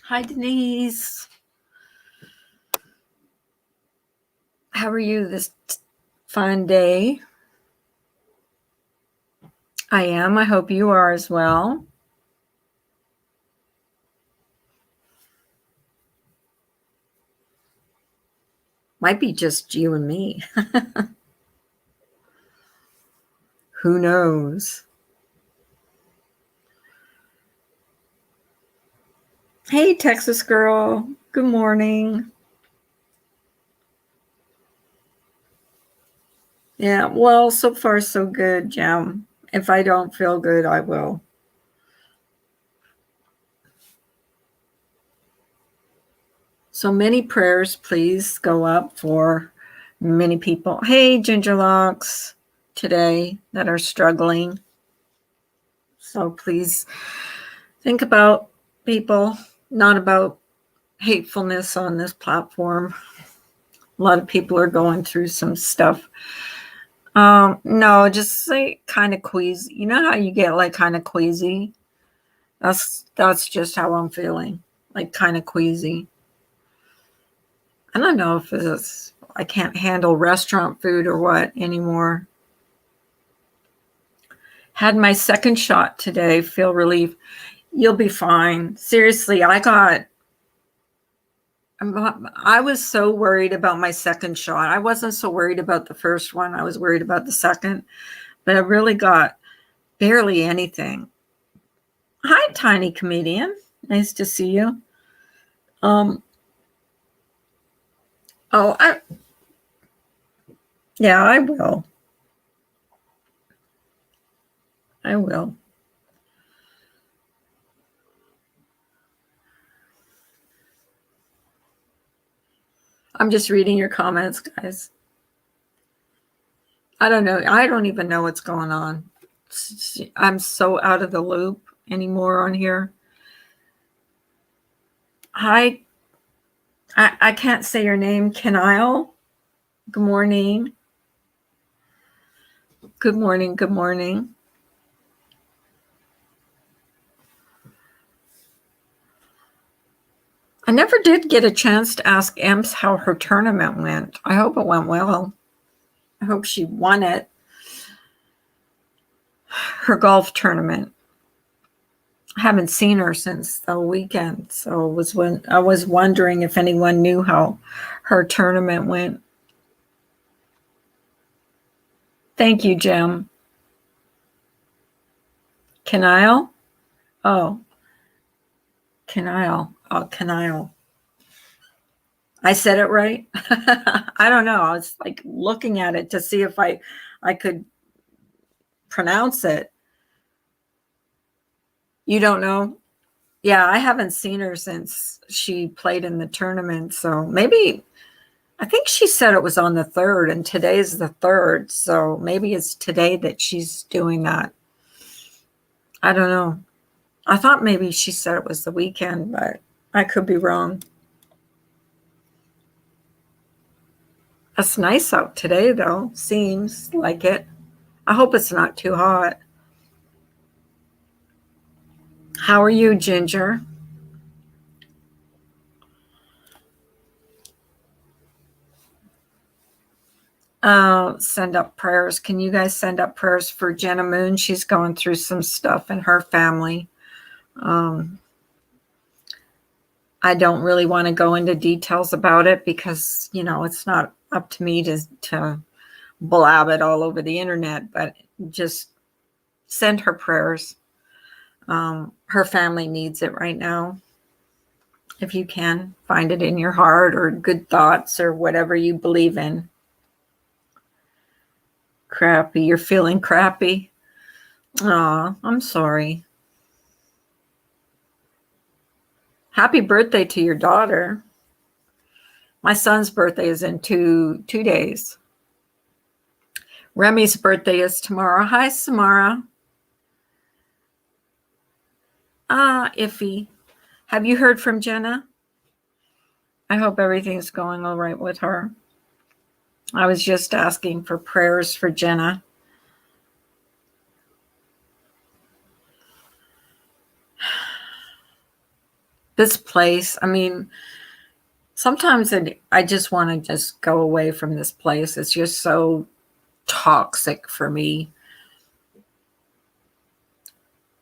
Hi, Denise. How are you this fine day? I am. I hope you are as well. Might be just you and me. Who knows? Hey, Texas girl. Good morning. Yeah, well, so far so good, Jim. If I don't feel good, I will. So many prayers, please go up for many people. Hey, Gingerlocks, today that are struggling. So please think about people, not about hatefulness on this platform. A lot of people are going through some stuff. No, just like kind of queasy. You know how you get like kind of queasy? That's just how I'm feeling. Like kind of queasy. I don't know if it's I can't handle restaurant food or what anymore. Had my second shot today. Feel relief. You'll be fine. Seriously, I was so worried about my second shot. I wasn't so worried about the first one. I was worried about the second, but I really got barely anything. Hi, tiny comedian. Nice to see you. Um, oh, yeah, I will. I will. I'm just reading your comments, guys. I don't know. I don't even know what's going on. I'm so out of the loop anymore on here. Hi, I can't say your name. Kenile. Good morning. Good morning. Good morning. I never did get a chance to ask Emps how her tournament went. I hope it went well. I hope she won it. Her golf tournament. I haven't seen her since the weekend, so I was wondering if anyone knew how her tournament went. Thank you, Jim. Kanile? Oh, Kanile. Oh, Kanile. I said it right. I don't know. I was like looking at it to see if I could pronounce it. You don't know? Yeah, I haven't seen her since she played in the tournament. So maybe I think she said it was on the 3rd, and today's the 3rd. So maybe it's today that she's doing that. I don't know. I thought maybe she said it was the weekend, but I could be wrong. It's nice out today, though. Seems like it. I hope it's not too hot. How are you, Ginger? Send up prayers. Can you guys send up prayers for Jenna Moon? She's going through some stuff in her family. I don't really want to go into details about it because, it's not up to me to blab it all over the internet, but just send her prayers. Her family needs it right now. If you can, find it in your heart or good thoughts or whatever you believe in. Crappy. You're feeling crappy? Aw, I'm sorry. Happy birthday to your daughter. My son's birthday is in two days. Remy's birthday is tomorrow. Hi, Samara. Iffy. Have you heard from Jenna? I hope everything's going all right with her. I was just asking for prayers for Jenna. this place, I mean, sometimes I just want to just go away from this place. It's just so toxic for me.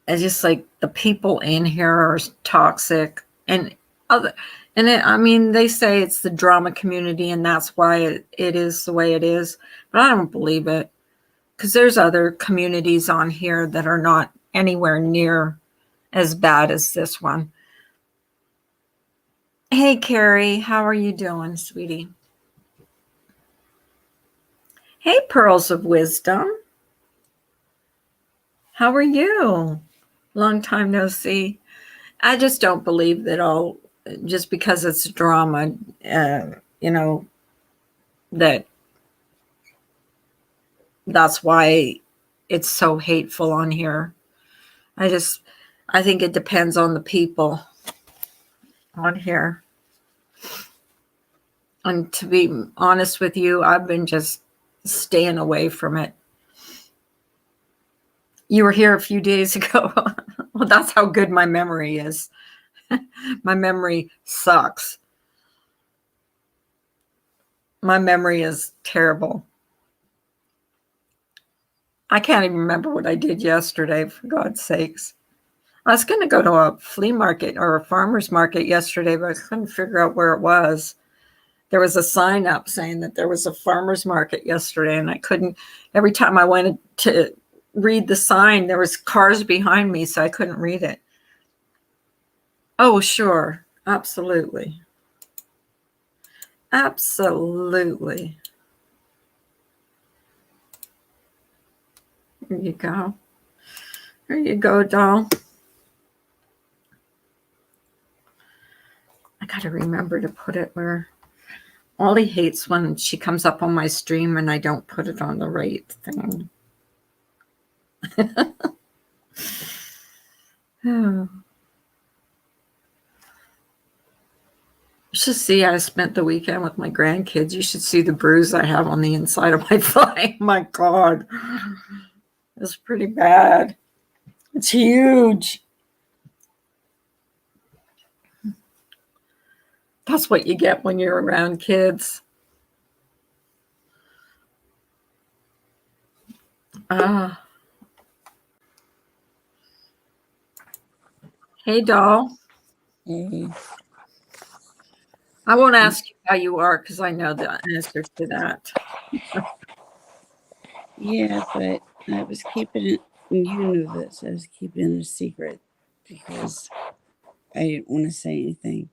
It's just like the people in here are toxic, and other, and I mean, they say it's the drama community, and that's why it is the way it is. But I don't believe it, because there's other communities on here that are not anywhere near as bad as this one. Hey, Carrie, how are you doing, sweetie? Hey, Pearls of Wisdom. How are you? Long time no see. I just don't believe that all, just because it's drama, you know, that's why it's so hateful on here. I think it depends on the people on here. And to be honest with you, I've been just staying away from it. You were here a few days ago. Well, that's how good my memory is. My memory sucks. My memory is terrible. I can't even remember what I did yesterday, for God's sakes. I was going to go to a flea market or a farmer's market yesterday, but I couldn't figure out where it was. There was a sign up saying that there was a farmer's market yesterday, and I couldn't, every time I went to read the sign, there was cars behind me, so I couldn't read it. Oh, sure. Absolutely. Absolutely. There you go. There you go, doll. I got to remember to put it where Ollie hates when she comes up on my stream and I don't put it on the right thing. Oh. You should see I spent the weekend with my grandkids. You should see the bruise I have on the inside of my thigh. My God. It's pretty bad. It's huge. That's what you get when you're around kids. Hey, doll. Hey. I won't ask you how you are because I know the answer to that. Yeah, but I was keeping it, and you knew this, I was keeping it a secret because I didn't want to say anything.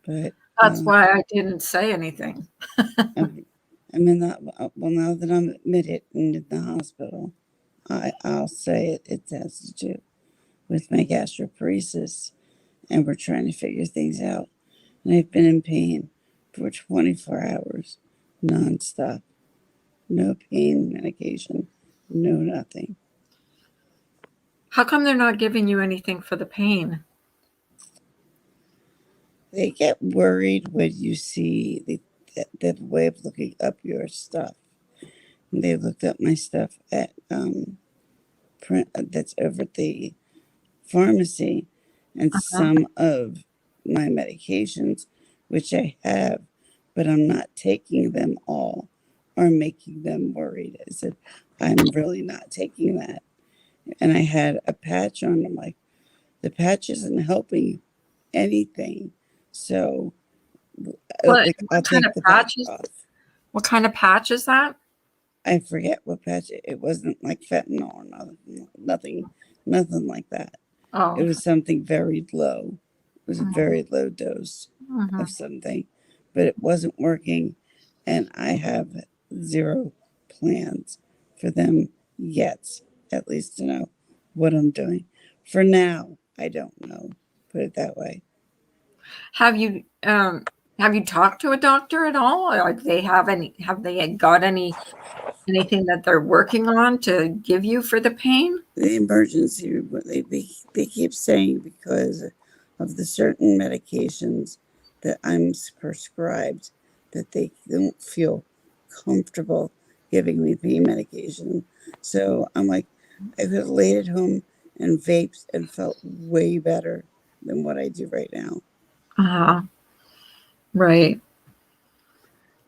But that's why I didn't say anything. I'm in that, well, now that I'm admitted in the hospital, I'll say it has to do with my gastroparesis, and we're trying to figure things out. And I've been in pain for 24 hours, nonstop. No pain medication, no nothing. How come they're not giving you anything for the pain? They get worried when you see the way of looking up your stuff. And they looked up my stuff at print that's over at the pharmacy, and some of my medications, which I have, but I'm not taking them all, are making them worried. I said, I'm really not taking that. And I had a patch on. I'm like, the patch isn't helping anything. So What I'll kind take of the patch patch is? off. What kind of patch is that? I forget what patch. It wasn't like fentanyl or nothing like that. Oh, It was something very low. It was a very low dose mhm. of something, but it wasn't working, and I have zero plans for them yet, at least to know what I'm doing. For now, I don't know. Put it that way. Have you talked to a doctor at all? Like have they got anything that they're working on to give you for the pain? The emergency, they keep saying because of the certain medications that I'm prescribed, that they don't feel comfortable giving me pain medication. So I'm like, I could have laid at home and vaped and felt way better than what I do right now. Uh-huh. Right.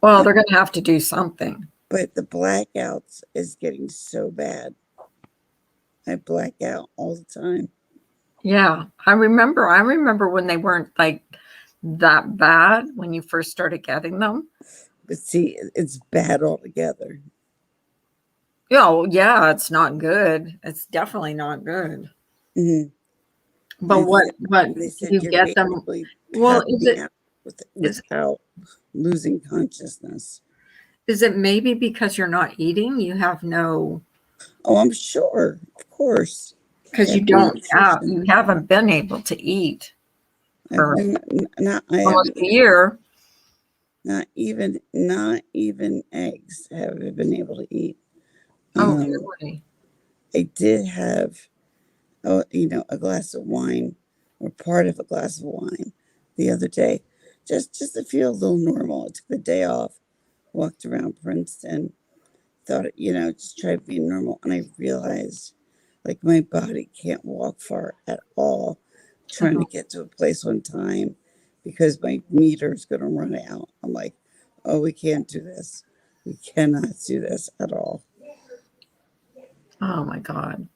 Well, they're going to have to do something. But the blackouts is getting so bad. I black out all the time. Yeah. I remember when they weren't like that bad when you first started getting them. But see, it's bad altogether. Oh, yeah, it's not good. It's definitely not good. Mm-hmm. But what They said you you're get them? basically Well, passing out is without losing consciousness. it maybe because you're not eating? You have no, Oh, I'm sure, of course. because Have no nutrition. you haven't been able to eat I've for been I almost haven't a year. not even eggs have I been able to eat. Oh, Um, really? I did have a glass of wine or part of a glass of wine the other day, just to feel a little normal. I took the day off, walked around Princeton, thought just try to be normal, and I realized like my body can't walk far at all, trying to get to a place on time because my meter is going to run out. I'm like, oh, we can't do this. We cannot do this at all. Oh my God.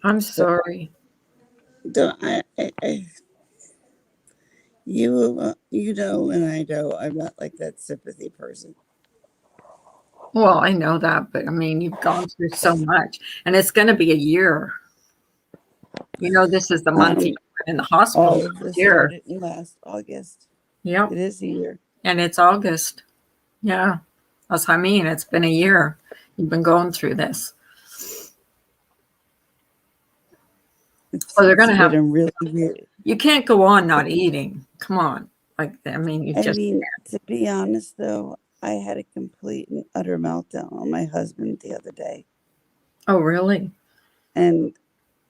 I'm So sorry. don't you know, and I know I'm not like that sympathy person. Well, I know that, but I mean, you've gone through so much, and it's going to be a year. This is the month you Um, were in the hospital all this of this year. started in last August. Yep. It is a year. And it's August. Yeah. That's what I mean. It's been a year. You've been going through this. So they're going to It's have, been really weird. you can't go on not eating. Come on. Like, I mean, you I just, mean, to be honest, though, I had a complete and utter meltdown on my husband the other day, oh, really? and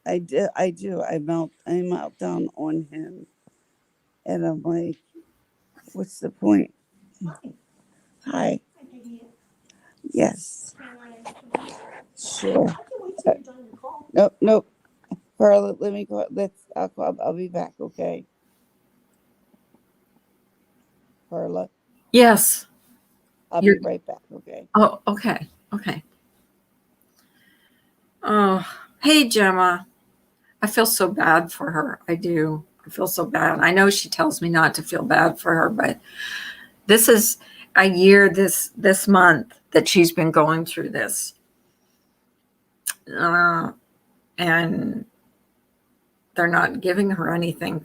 I do. I melt down on him, and I'm like, what's the point? Hi. Yes. Sure. Nope. Nope. Carla, let me call. I'll call. I'll be back. Okay. Carla, Yes. I'll You're, be right back. Okay. oh, okay. Okay. Oh, hey, Gemma. I feel so bad for her. I do. I feel so bad. I know she tells me not to feel bad for her, but this is a year this month that she's been going through this. And they're not giving her anything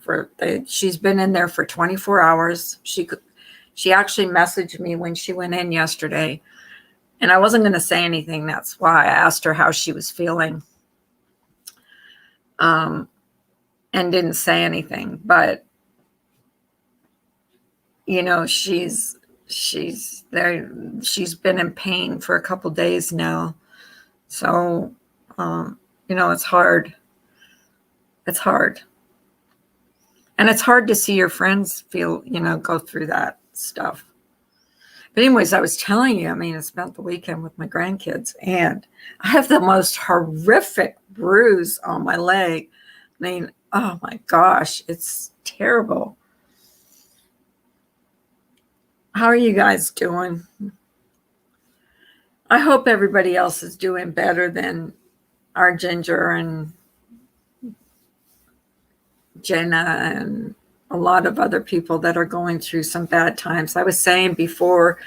she's been in there for 24 hours. She actually messaged me when she went in yesterday, and I wasn't going to say anything. That's why I asked her how she was feeling. And didn't say anything, but she's there. She's been in pain for a couple days now. So, it's hard. It's hard. And it's hard to see your friends go through that stuff. But anyways, I was telling you, I mean, I spent the weekend with my grandkids, and I have the most horrific bruise on my leg. I mean, oh my gosh, it's terrible. How are you guys doing? I hope everybody else is doing better than our Ginger and Jenna and a lot of other people that are going through some bad times. I was saying before,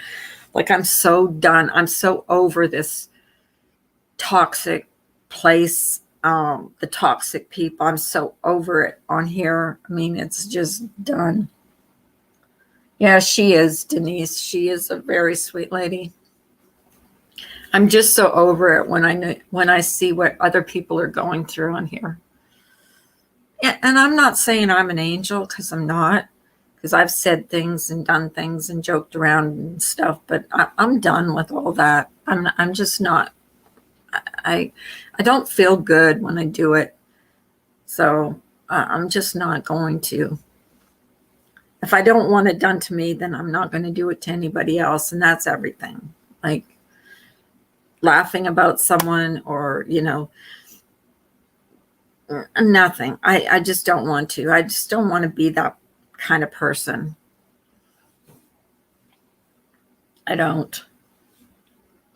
like, I'm so done. I'm so over this toxic place, the toxic people. I'm so over it on here. I mean, it's just done. Yeah, she is, Denise. She is a very sweet lady. I'm just so over it when I see what other people are going through on here. Yeah, and I'm not saying I'm an angel, because I'm not, because I've said things and done things and joked around and stuff, but I'm done with all that. I'm just not. I don't feel good when I do it, so I'm just not going to. If I don't want it done to me, then I'm not going to do it to anybody else, and that's everything. Like laughing about someone or nothing. I just don't want to. I just don't want to be that kind of person. I don't.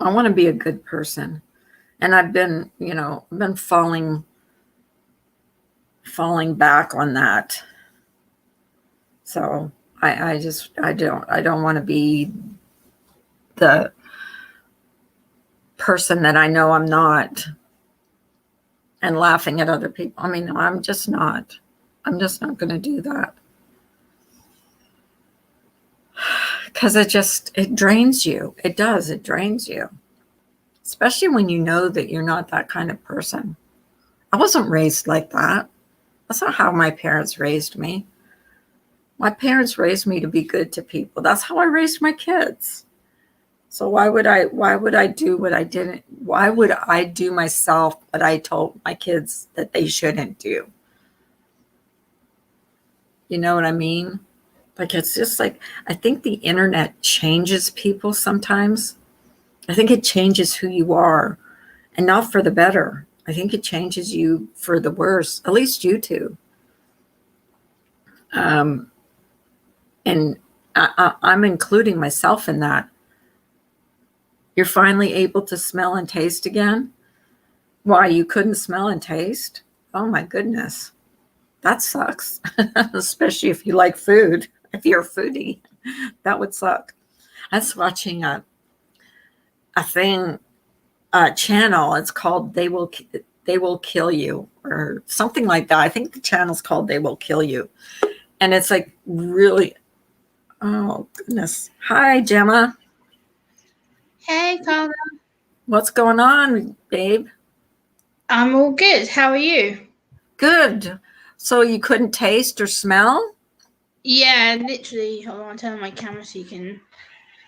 I want to be a good person. And I've been, falling back on that. So I don't want to be the person that I know I'm not and laughing at other people. I mean, I'm just not going to do that. Because it drains you. It does. It drains you. Especially when you know that you're not that kind of person. I wasn't raised like that. That's not how my parents raised me. My parents raised me to be good to people. That's how I raised my kids. So why would I do what I didn't? Why would I do myself what I told my kids that they shouldn't do? You know what I mean? Like, it's just like, I think the internet changes people sometimes. I think it changes who you are, and not for the better. I think it changes you for the worse, at least YouTube. And I'm including myself in that. You're finally able to smell and taste again? Why, you couldn't smell and taste? Oh my goodness. That sucks. Especially if you like food. If you're a foodie, that would suck. I was watching a channel. It's called They Will Kill You, or something like that. I think the channel's called They Will Kill You. And it's like really, oh goodness. Hi, Gemma. Hey, Carla. What's going on, babe? I'm all good. How are you? Good. So you couldn't taste or smell? Yeah, literally. Hold on, I'll turn on my camera so you can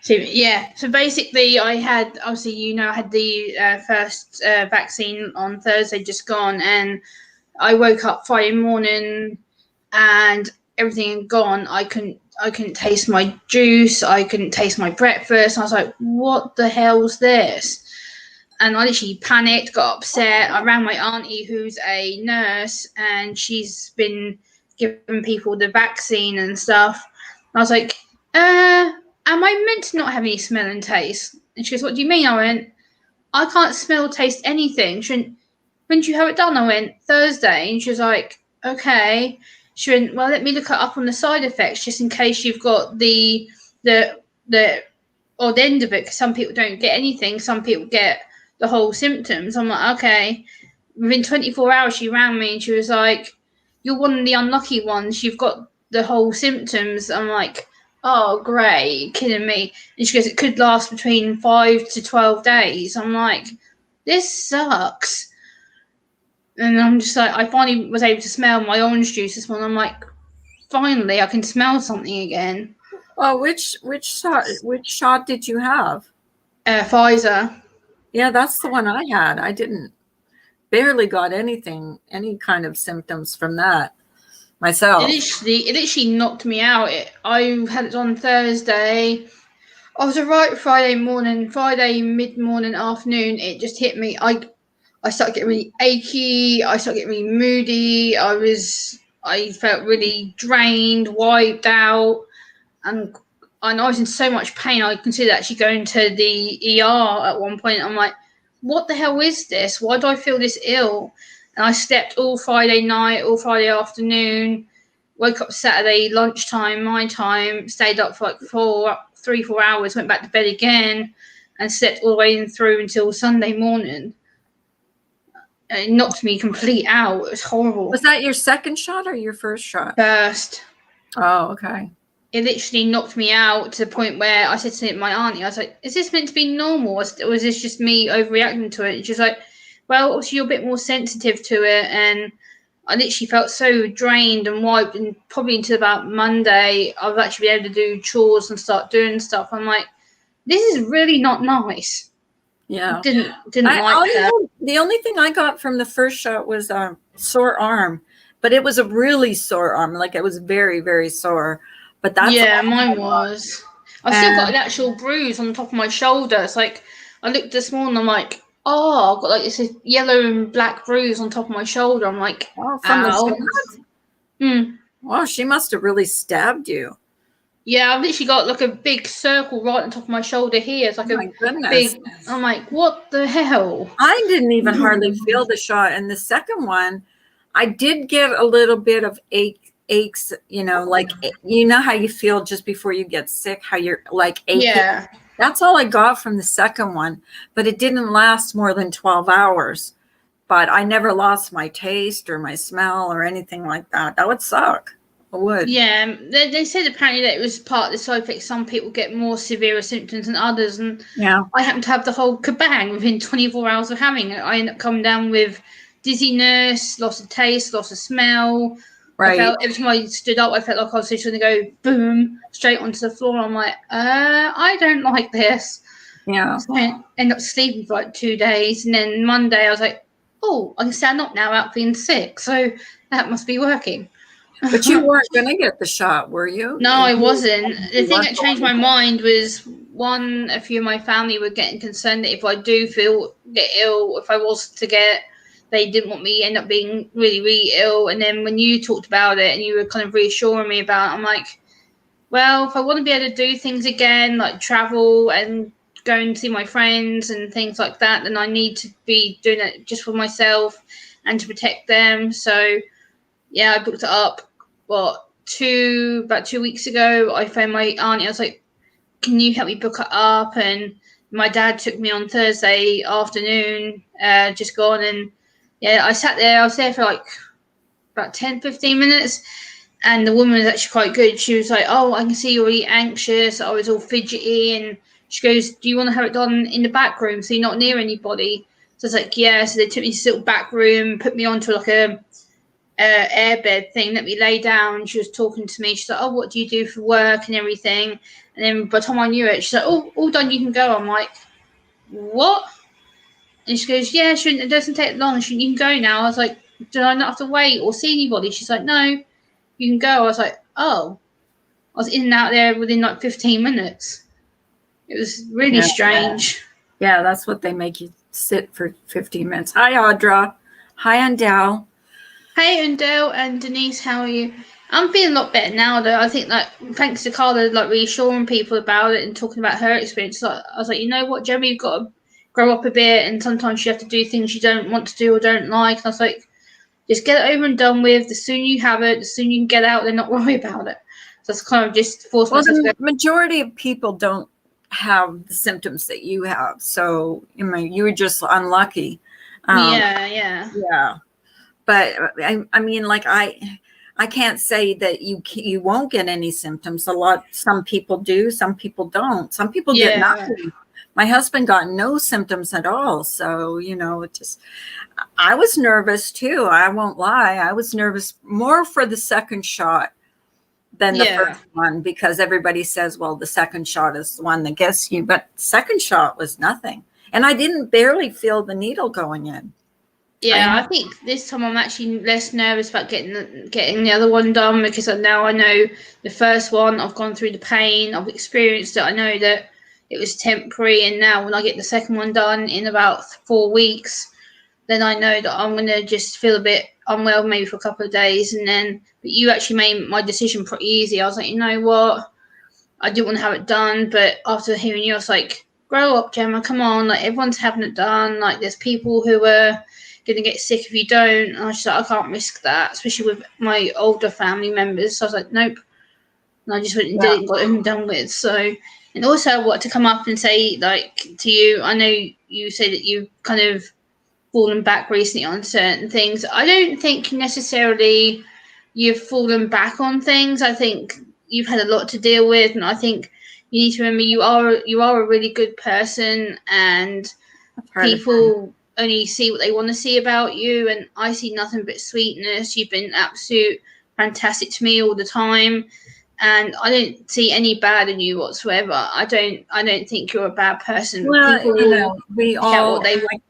see me. Yeah, so basically I had, obviously, I had the first vaccine on Thursday just gone, and I woke up Friday morning and everything had gone. I couldn't taste my juice. I couldn't taste my breakfast. I was like, what the hell's this? And I literally panicked, got upset. I rang my auntie, who's a nurse, and she's been giving people the vaccine and stuff. And I was like, am I meant to not have any smell and taste? And she goes, what do you mean? I went, I can't smell or taste anything. She went, when did you have it done? I went, Thursday. And she was like, okay. She went, well, let me look it up on the side effects just in case you've got the odd end of it, because some people don't get anything. Some people get the whole symptoms. I'm like, okay. Within 24 hours, she rang me and she was like, you're one of the unlucky ones. You've got the whole symptoms. I'm like, oh, great. You're kidding me. And she goes, it could last between 5 to 12 days. I'm like, this sucks. And I'm just like, I finally was able to smell my orange juice this morning. I'm like, finally, I can smell something again. Oh, which shot did you have? Pfizer. Yeah, that's the one I had. I barely got any kind of symptoms from that myself. It literally knocked me out. I had it on Thursday. I was alright Friday mid-morning, afternoon. It just hit me. I started getting really achy. I started getting really moody. I felt really drained, wiped out, and I was in so much pain. I considered actually going to the ER at one point. I'm like, what the hell is this? Why do I feel this ill? And I slept all Friday night, all Friday afternoon, woke up Saturday lunchtime, my time, stayed up for like 3-4 hours, went back to bed again, and slept all the way through until Sunday morning. And it knocked me complete out. It was horrible. Was that your second shot or your first shot? First. Oh, okay. It literally knocked me out to the point where I said to my auntie, I was like, is this meant to be normal? Or was this just me overreacting to it? And she was like, well, obviously you're a bit more sensitive to it. And I literally felt so drained and wiped. And probably until about Monday, I've actually been able to do chores and start doing stuff. I'm like, this is really not nice. Yeah. Didn't like that. The only thing I got from the first shot was a sore arm. But it was a really sore arm. Like, it was very, very sore. But that's mine was. I still got an actual bruise on the top of my shoulder. It's like, I looked this morning, I'm like, oh, I've got like this yellow and black bruise on top of my shoulder. I'm like, from the shot? Well, she must have really stabbed you. Yeah, I've literally got like a big circle right on top of my shoulder here. It's like Oh a my goodness. big. I'm like, what the hell? I didn't even hardly feel the shot. And the second one, I did get a little bit of aches, like, you know how you feel just before you get sick, how you're like aching. Yeah. That's all I got from the second one, but it didn't last more than 12 hours. But I never lost my taste or my smell or anything like that. That would suck. It would. Yeah, they said apparently that it was part of the side effects. Some people get more severe symptoms than others, and Yeah. I happen to have the whole kabang within 24 hours of having it. I end up coming down with dizziness, loss of taste, loss of smell. I Right. felt every time I stood up, I felt like I was just going to go boom straight onto the floor. I'm like, I don't like this. Yeah. So I end up sleeping for like 2 days, and then Monday I was like, oh, I can stand up now without being sick. So that must be working. But you weren't going to get the shot, were you? No, I wasn't. The You thing weren't that changed my going to. mind was one, a few of my family were getting concerned that if I do get ill, if I was to get, they didn't want me end up being really, really ill. And then when you talked about it and you were kind of reassuring me about it, I'm like, well, if I want to be able to do things again, like travel and go and see my friends and things like that, then I need to be doing it just for myself and to protect them. So yeah, I booked it up. About 2 weeks ago, I phoned my auntie. I was like, "Can you help me book it up?" And my dad took me on Thursday afternoon, just gone, and yeah, I sat there. I was there for like about 10, 15 minutes, and the woman was actually quite good. She was like, "Oh, I can see you're really anxious." I was all fidgety, and she goes, "Do you want to have it done in the back room so you're not near anybody?" So I was like, "Yeah." So they took me to this little back room, put me onto like a airbed thing, let me lay down. She was talking to me. She's like, "Oh, what do you do for work and everything?" And then by the time I knew it, she's like, "Oh, all done. You can go." I'm like, "What?" And she goes, "Yeah, it doesn't take long. You can go now." I was like, "Do I not have to wait or see anybody?" She's like, "No, you can go." I was like, "Oh." I was in and out there within like 15 minutes. It was really Yeah. strange. Yeah, that's what they make you sit for 15 minutes. Hi, Audra. Hi, Andell. Hey, Undell and Denise, how are you? I'm feeling a lot better now, though. I think that thanks to Carla, like reassuring people about it and talking about her experience, like, I was like, you know what, Jeremy, you've got to grow up a bit, and sometimes you have to do things you don't want to do or don't like. And I was like, just get it over and done with. The sooner you have it, the sooner you can get out and not worry about it. So it's kind of just forced Well, myself to the go. majority of people don't have the symptoms that you have. So, you were just unlucky. Yeah. Yeah. But I mean, like I can't say that you won't get any symptoms. Some people do, some people don't. Some people get Yeah. nothing. My husband got no symptoms at all. So, I was nervous too. I won't lie. I was nervous more for the second shot than the Yeah. first one because everybody says, well, the second shot is the one that gets you. But second shot was nothing. And I didn't barely feel the needle going in. Yeah, I think this time I'm actually less nervous about getting the other one done because now I know the first one, I've gone through the pain, I've experienced it, I know that it was temporary, and now when I get the second one done in about 4 weeks, then I know that I'm gonna just feel a bit unwell maybe for a couple of days, but you actually made my decision pretty easy. I was like, you know what, I didn't want to have it done, but after hearing you, I was like, grow up, Gemma, come on, like everyone's having it done, like there's people who are going to get sick if you don't. And I was like, I can't risk that, especially with my older family members. So I was like, nope. And I just went and did it and got it done with. So, and also I wanted to come up and say, like, to you, I know you say that you've kind of fallen back recently on certain things. I don't think necessarily you've fallen back on things. I think you've had a lot to deal with, and I think you need to remember you are a really good person, and people only see what they want to see about you, and I see nothing but sweetness. You've been absolute fantastic to me all the time, and I don't see any bad in you whatsoever. I don't think you're a bad person. Well, People will we pick out all what they want.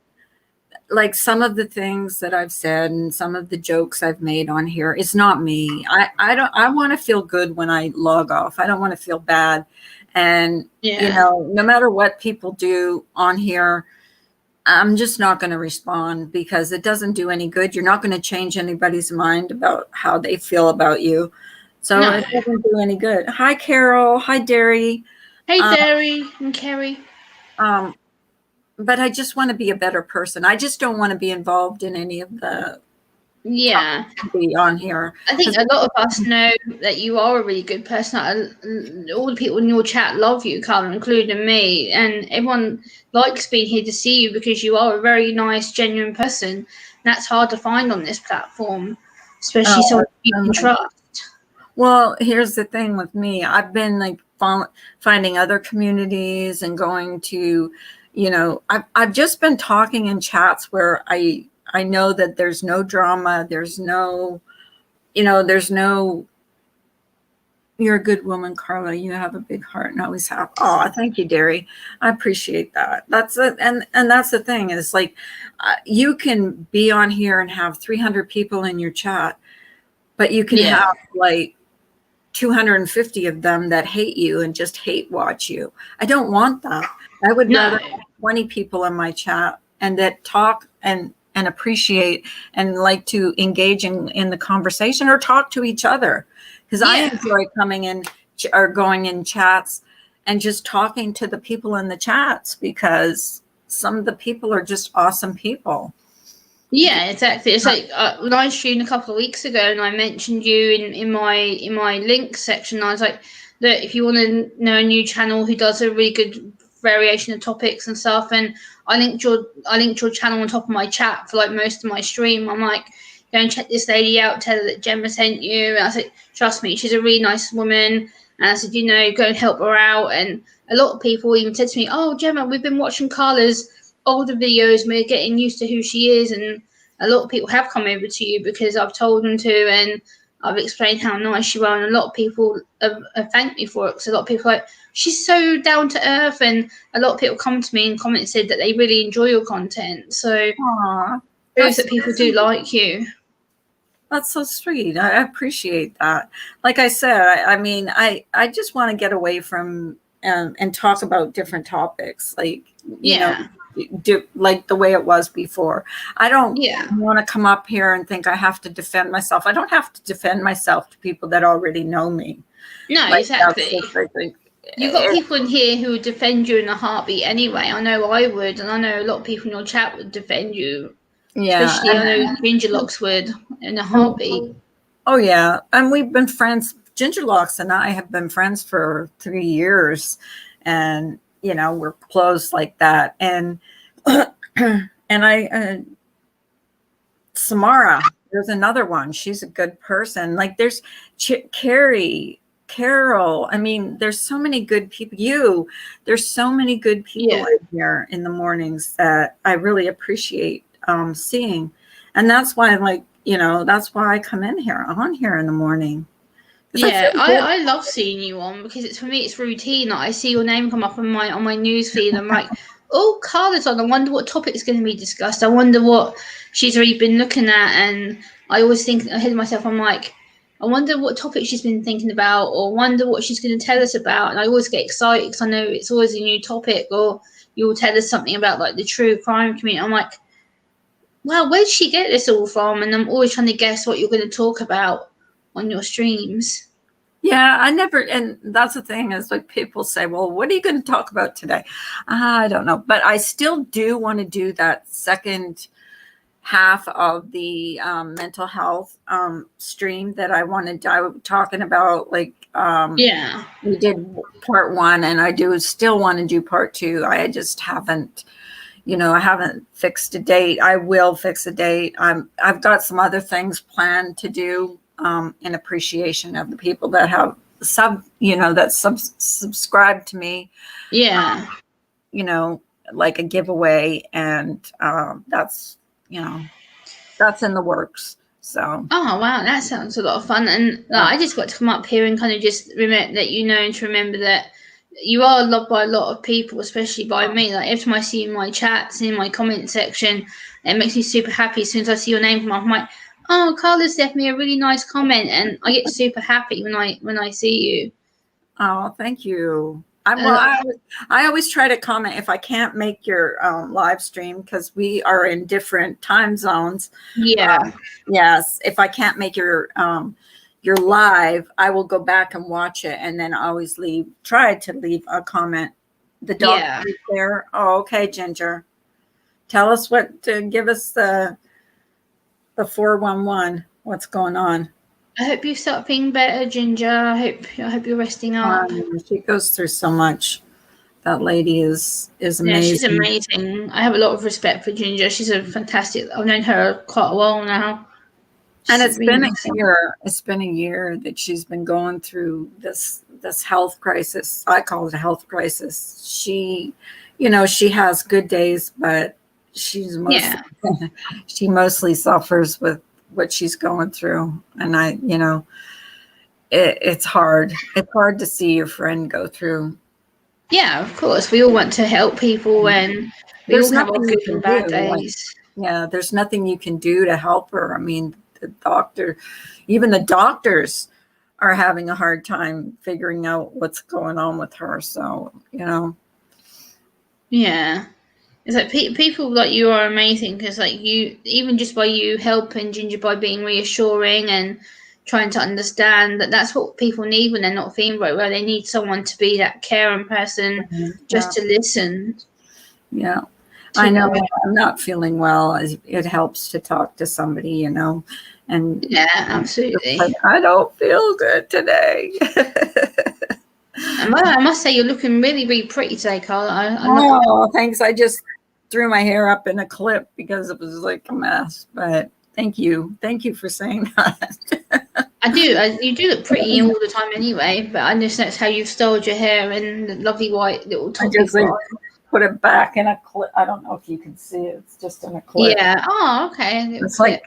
like some of the things that I've said and some of the jokes I've made on here. It's not me. I want to feel good when I log off. I don't want to feel bad. And Yeah. no matter what people do on here, I'm just not going to respond because it doesn't do any good. You're not going to change anybody's mind about how they feel about you. So No. it doesn't do any good. Hi, Carol. Hi, Derry. Hey, Um, Derry and Kerry. But I just want to be a better person. I just don't want to be involved in any of the Yeah. be on here. I think a lot of us know that you are a really good person. All the people in your chat love you, Carl, including me, and everyone likes being here to see you because you are a very nice, genuine person. That's hard to find on this platform, especially someone you can trust. Well, here's the thing with me. I've been like finding other communities and going to, I've just been talking in chats where I know that there's no drama. There's no, there's no, you're a good woman, Carla. You have a big heart and always have. Oh, thank you, Derry. I appreciate that. That's it. And that's the thing is like, you can be on here and have 300 people in your chat, but you can have like 250 of them that hate you and just hate watch you. I don't want that. I would rather have 20 people in my chat and that talk and appreciate and like to engage in the conversation or talk to each other. Because I enjoy coming in or going in chats and just talking to the people in the chats because some of the people are just awesome people. Yeah, exactly. It's like when I streamed a couple of weeks ago and I mentioned you in my links section. I was like, look, if you want to know a new channel who does a really good variation of topics and stuff, and I linked your channel on top of my chat for like most of my stream. I'm like, go and check this lady out. Tell her that Gemma sent you. And I said, trust me, she's a really nice woman. And I said, go and help her out. And a lot of people even said to me, oh, Gemma, we've been watching Carla's older videos and we're getting used to who she is. And a lot of people have come over to you because I've told them to and I've explained how nice you are. And a lot of people have thanked me for it because a lot of people are like, she's so down to earth. And a lot of people come to me and comment and said that they really enjoy your content. So proves that people do like you. That's so sweet. I appreciate that. Like I said, I just want to get away from and talk about different topics, like like the way it was before. I don't want to come up here and think I have to defend myself. I don't have to defend myself to people that already know me. No, like, exactly. You've got people in here who would defend you in a heartbeat anyway. I know I would, and I know a lot of people in your chat would defend you. Yeah, especially I know Gingerlocks would in a heartbeat. Oh yeah, and we've been friends. Gingerlocks and I have been friends for 3 years, and we're close like that. And and Samara, there's another one. She's a good person. Like there's Carol. I mean, there's so many good people. There's so many good people in here in the mornings that I really appreciate seeing. And that's why that's why I come in here in the morning. Yeah, I love seeing you on because for me it's routine. I see your name come up on my news feed and I'm like, oh, Carla's on. I wonder what topic's going to be discussed. I wonder what she's already been looking at. And I always think ahead of myself, I'm like, I wonder what topic she's been thinking about or wonder what she's going to tell us about. And I always get excited because I know it's always a new topic or you'll tell us something about like the true crime community. I'm like, wow, where did she get this all from? And I'm always trying to guess what you're going to talk about on your streams. Yeah, and that's the thing is like people say, well, what are you going to talk about today? I don't know, but I still do want to do that second half of the mental health stream that I wanted. I was talking about like, we did part 1 and I do still want to do part 2. I just haven't, I haven't fixed a date. I will fix a date. I've got some other things planned to do in appreciation of the people that have subscribed to me. Yeah. Like a giveaway, and that's that's in the works. So. Oh wow, that sounds a lot of fun. And I just got to come up here and kind of just remember that and to remember that you are loved by a lot of people, especially by me. Like every time I see you in my chats and in my comment section, it makes me super happy. As soon as I see your name come up, I'm like, oh, Carla's left me a really nice comment, and I get super happy when I see you. Oh, thank you. I always try to comment if I can't make your live stream because we are in different time zones. Yeah. Yes, if I can't make your live, I will go back and watch it, and then always try to leave a comment. The dog Yeah. is there. Oh, okay, Ginger. Tell us give us the 411. What's going on? I hope you start feeling better, Ginger. I hope you're resting up. She goes through so much. That lady is amazing. Yeah, she's amazing. I have a lot of respect for Ginger. She's a fantastic. I've known her quite a while now. And it's been a year. It's been a year that she's been going through this health crisis. I call it a health crisis. She, she has good days, but she mostly suffers with what she's going through. And it's hard. It's hard to see your friend go through. Yeah, of course. We all want to help people, and we all have our good and bad days. Yeah, there's nothing you can do to help her. I mean, even the doctors are having a hard time figuring out what's going on with her. So, Yeah. It's like people like you are amazing because like you, even just by you helping Ginger by being reassuring and trying to understand that's what people need when they're not feeling right well. They need someone to be that caring person just to listen. Yeah. I know I'm not feeling well. It helps to talk to somebody, and yeah, absolutely. I don't feel good today. I must say you're looking really, really pretty today, Carla. Thanks. I just threw my hair up in a clip because it was like a mess. But thank you for saying that. You do look pretty all the time anyway. But I just noticed how you've styled your hair and the lovely white little top. Put it back in a clip. I don't know if you can see it. It's just in a clip. Yeah. Oh, okay. It's like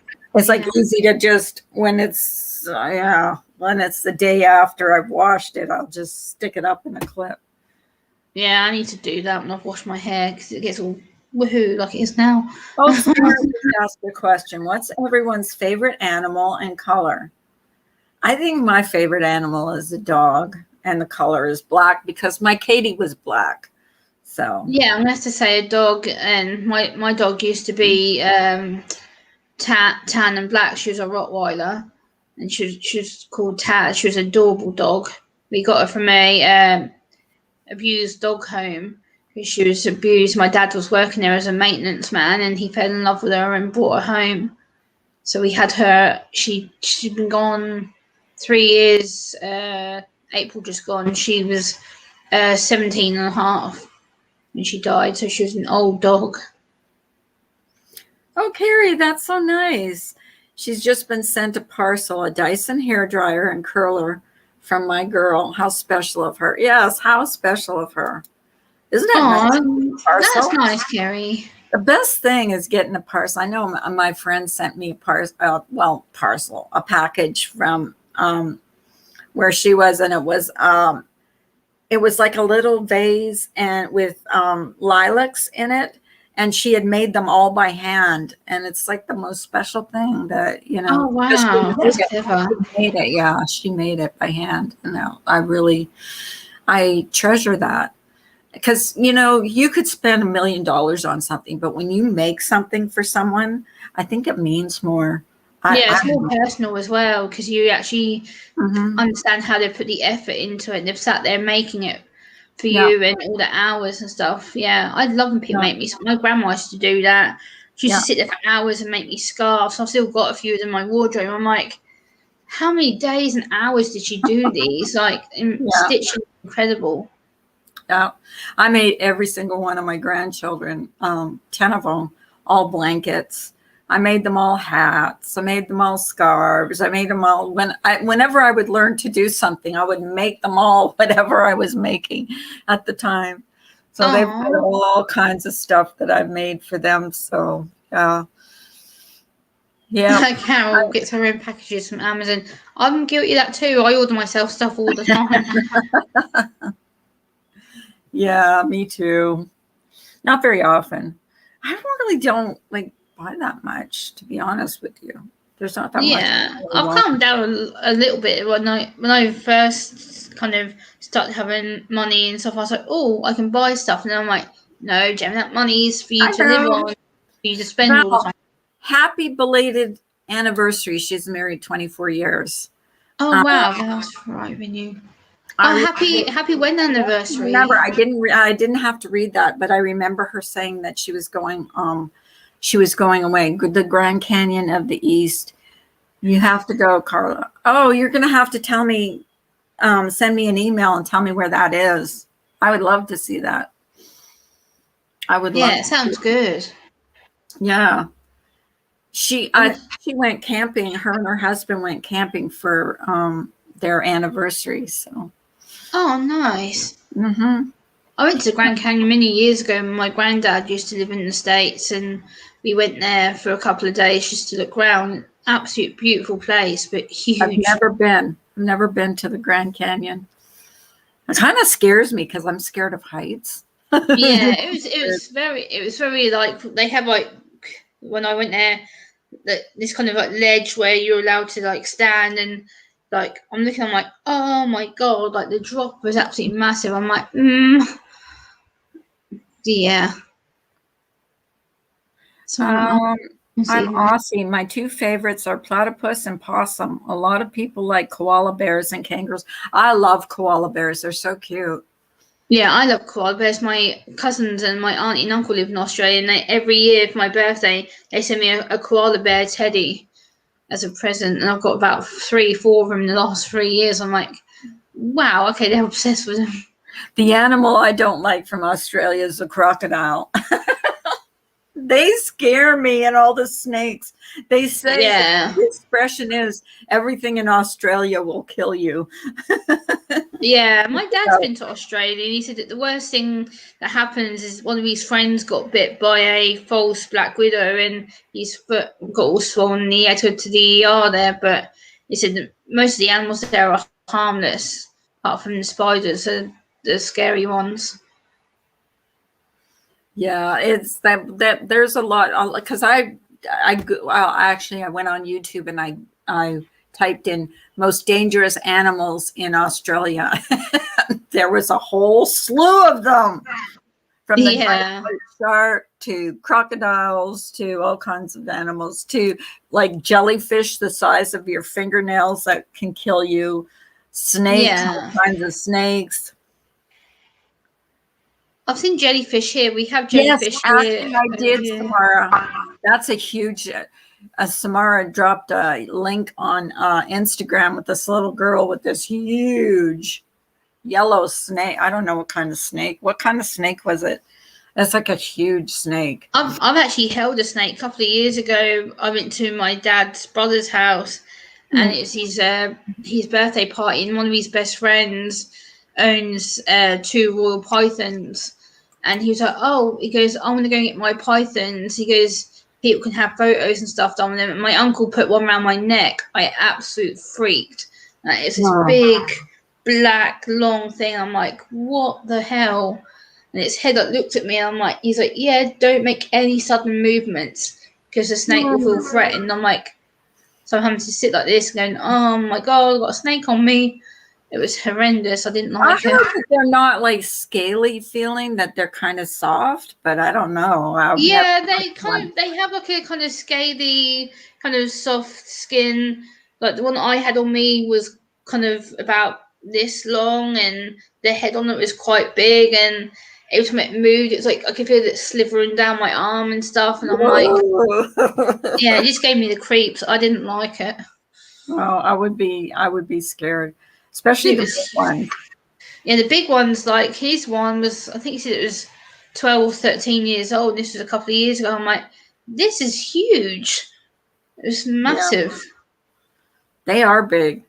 easy to just when it's the day after I've washed it, I'll just stick it up in a clip. Yeah, I need to do that when I've washed my hair because it gets all woohoo like it is now. Oh, ask the question. What's everyone's favorite animal and color? I think my favorite animal is a dog, and the color is black because my Katie was black. So yeah, I'm gonna have to say a dog, and my dog used to be tan and black. She was a Rottweiler, and she was called Taz. She was an adorable dog. We got her from a abused dog home because she was abused. My dad was working there as a maintenance man, and he fell in love with her and brought her home. So we had her. She'd been gone 3 years. April just gone. She was 17 and a half. And she died, so she was an old dog. Oh, Carrie, that's so nice. She's just been sent a parcel, a Dyson hairdryer and curler from my girl. How special of her. Yes, how special of her. Isn't that nice? That's nice, Carrie. The best thing is getting a parcel. I know my friend sent me a package from where she was, and it was like a little vase and with lilacs in it, and she had made them all by hand, and it's like the most special thing that Oh wow, that's clever. She made it. Yeah, she made it by hand. I treasure that because you could spend $1 million on something, but when you make something for someone, I think it means more. It's more personal as well because you actually understand how they put the effort into it. They've sat there making it for you and all the hours and stuff. Yeah, I'd love when people make me something. My grandma used to do that. She used to sit there for hours and make me scarves. I've still got a few in my wardrobe. I'm like, how many days and hours did she do these? Like, stitching, incredible. Yeah, I made every single one of my grandchildren, 10 of them, all blankets. I made them all hats. I made them all scarves. I made them all whenever I would learn to do something, I would make them all whatever I was making at the time. So they've got all kinds of stuff that I've made for them. So yeah. Like Carol gets her own packages from Amazon. I'm guilty of that too. I order myself stuff all the time. Yeah, me too. Not very often. I really don't buy that much, to be honest with you. There's not that much. Yeah, to I've watch. calmed down a little bit when I first kind of started having money and stuff. I was like, oh, I can buy stuff, and then I'm like, no, Jem, that money is for you I to live know. on, for you to spend all the Well, time. happy belated anniversary. She's married 24 years. Oh Um, wow, that's right when you. I Oh, re- happy wedding remember anniversary. I didn't have to read that, but I remember her saying that she was going away. The Grand Canyon of the East. You have to go, Carla. Oh, you're gonna have to tell me, send me an email and tell me where that is. I would love to see that. I would love Yeah, it sounds good. yeah. She went camping. Her and her husband went camping for their anniversary. So, Oh, nice. hmm I went to the Grand Canyon many years ago. My granddad used to live in the States, and we went there for a couple of days just to look around. Absolute beautiful place, but I've huge. never been to the Grand Canyon. It kind of scares me because I'm scared of heights. Yeah, it was very like they have like when I went there this kind of like ledge where you're allowed to like stand and like I'm like, oh my god, like the drop was absolutely massive. I'm like, yeah. So Um, I'll see. I'm Aussie. My two favorites are platypus and possum. A lot of people like koala bears and kangaroos. I love koala bears. They're so cute. Yeah, I love koala bears. My cousins and my auntie and uncle live in Australia, and every year for my birthday, they send me a koala bear teddy as a present, and I've got about 3, 4 of them in the last 3 years. I'm like, wow, okay, they're obsessed with them. The animal I don't like from Australia is the crocodile. They scare me and all the snakes. They say Yeah, the expression is everything in Australia will kill you. yeah. My dad's been to Australia, and he said that the worst thing that happens is one of his friends got bit by a false black widow, and his foot got all swollen. And he had to go to the ER there, but he said that most of the animals there are harmless, apart from the spiders, the scary ones. Yeah, it's that there's a lot because I went on YouTube and I typed in most dangerous animals in Australia. There was a whole slew of them, from the Yeah. great shark to crocodiles to all kinds of animals to like jellyfish the size of your fingernails that can kill you, snakes, all Yeah. kinds of snakes. I've seen jellyfish here. We have Yes, jellyfish here. actually, I did, Samara. That's a huge. Samara dropped a link on Instagram with this little girl with this huge yellow snake. I don't know what kind of snake. What kind of snake was it? It's like a huge snake. I've actually held a snake a couple of years ago. I went to my dad's brother's house, and it's his birthday party, and one of his best friends owns 2 royal pythons, and he was like, "Oh," he goes, "I'm gonna go and get my pythons." He goes, "People can have photos and stuff done with them." And my uncle put one around my neck. I absolutely freaked. It's this Wow. big, black, long thing. I'm like, "What the hell?" And its head like looked at me, and I'm like, he's like, yeah, don't make any sudden movements because the snake will feel threatened. I'm like, so I'm having to sit like this, going, oh my god, I've got a snake on me. It was horrendous. I didn't I like heard it. that they're not like scaly feeling, that they're kind of soft, but I don't know. Yeah, they have like a kind of scaly, kind of soft skin. Like the one I had on me was kind of about this long, and the head on it was quite big, and every time it moved, it's like I could feel it slithering down my arm and stuff, and I'm like, yeah, it just gave me the creeps. I didn't like it. Well, I would be scared, especially It the was, big one. yeah, the big ones, like his one was, I think he said it was 12 or 13 years old. And this was a couple of years ago. I'm like, this is huge. It was Yeah, massive. they are big.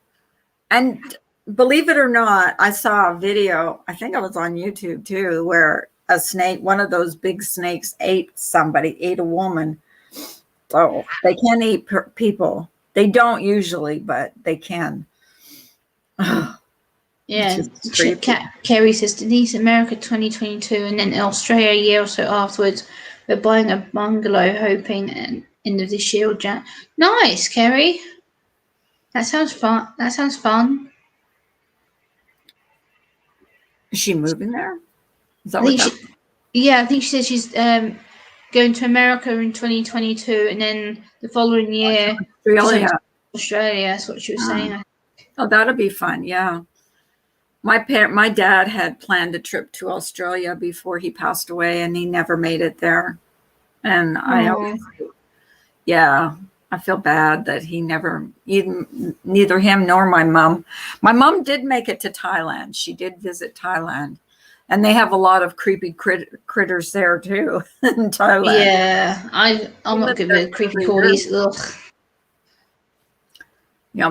And believe it or not, I saw a video, I think it was on YouTube too, where a snake, one of those big snakes, ate a woman. So they can eat people. They don't usually, but they can. Yeah. It's creepy. Kerry says Denise, America 2022, and then Australia a year or so afterwards. We're buying a bungalow, hoping end of this year or Jan. Nice, Kerry. That sounds fun. That sounds fun. Is she moving there? Is that I what think that? I think she said she's going to America in 2022, and then the following year Australia. Australia. That's what she was saying. Oh, that'll be fun. Yeah. My dad had planned a trip to Australia before he passed away, and he never made it there. And I feel bad that he never, neither him nor my mom. My mom did make it to Thailand. She did visit Thailand, and they have a lot of creepy critters there too in Thailand. Yeah, I'm not good with creepy crawlies. Ugh.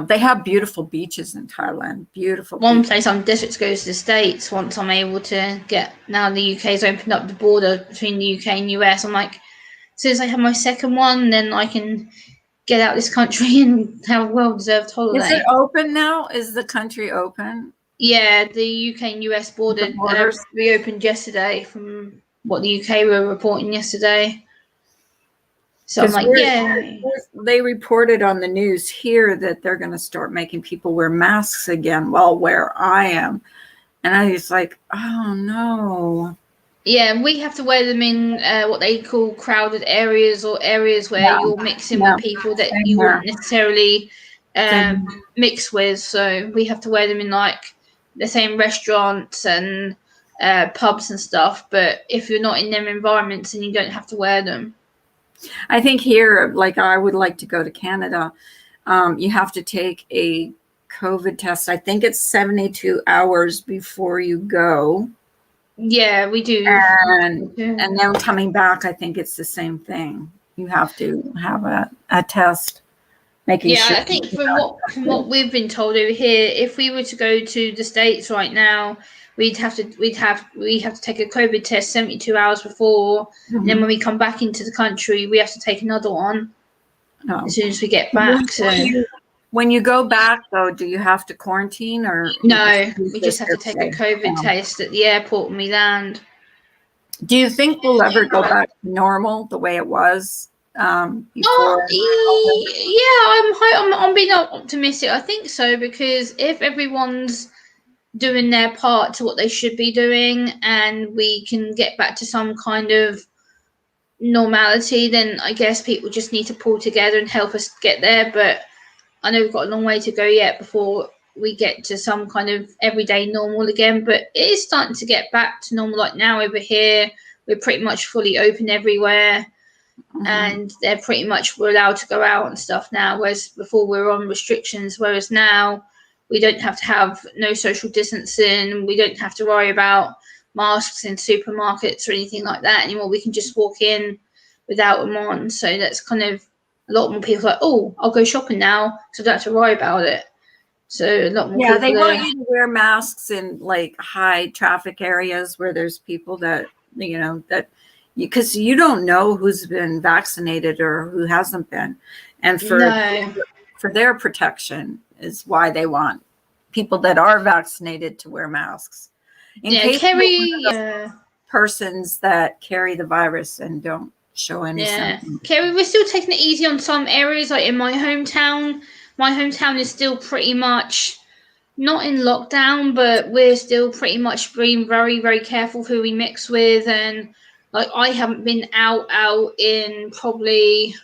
They have beautiful beaches in Thailand. Beautiful. One place I'm desperate to go is the States. Once I'm able to get, now the UK's opened up the border between the UK and US, I'm like, as soon as I have my second one, then I can get out of this country and have a well-deserved holiday. Is it open now? Is the country open? Yeah, the UK and US border reopened yesterday from what the UK were reporting yesterday. So I'm like, yeah. They reported on the news here that they're going to start making people wear masks again. Well, where I am. And I was like, oh, no. Yeah, we have to wear them in what they call crowded areas, or areas where you're mixing with people that you wouldn't necessarily mix with. So we have to wear them in like the same restaurants and pubs and stuff. But if you're not in them environments, then you don't have to wear them. I think here, like I would like to go to Canada, you have to take a COVID test. I think it's 72 hours before you go. Yeah, we do. And then coming back, I think it's the same thing. You have to have a test. Making sure. I think from what we've been told over here, if we were to go to the States right now, we have to take a COVID test 72 hours before, and then when we come back into the country, we have to take another one as soon as we get back. When you go back, though, do you have to quarantine or no? We just have to take a COVID test at the airport when we land. Do you think we'll ever go back to normal the way it was before? I'm being optimistic. I think so, because if everyone's doing their part to what they should be doing, and we can get back to some kind of normality, then I guess people just need to pull together and help us get there. But I know we've got a long way to go yet before we get to some kind of everyday normal again. But it is starting to get back to normal. Like now over here, we're pretty much fully open everywhere, and they're pretty much, we're allowed to go out and stuff now, whereas before we were on restrictions. Whereas now, we don't have to have no social distancing. We don't have to worry about masks in supermarkets or anything like that anymore. We can just walk in without them on. So that's kind of a lot more people like, oh, I'll go shopping now, so I don't have to worry about it. So a lot more people. Yeah, they want you to wear masks in like high traffic areas where there's people that, because you don't know who's been vaccinated or who hasn't been. And for their protection is why they want people that are vaccinated to wear masks. Persons that carry the virus and don't show any symptoms. Kerry, we're still taking it easy on some areas. Like in my hometown is still pretty much not in lockdown, but we're still pretty much being very, very careful who we mix with. And like I haven't been out in probably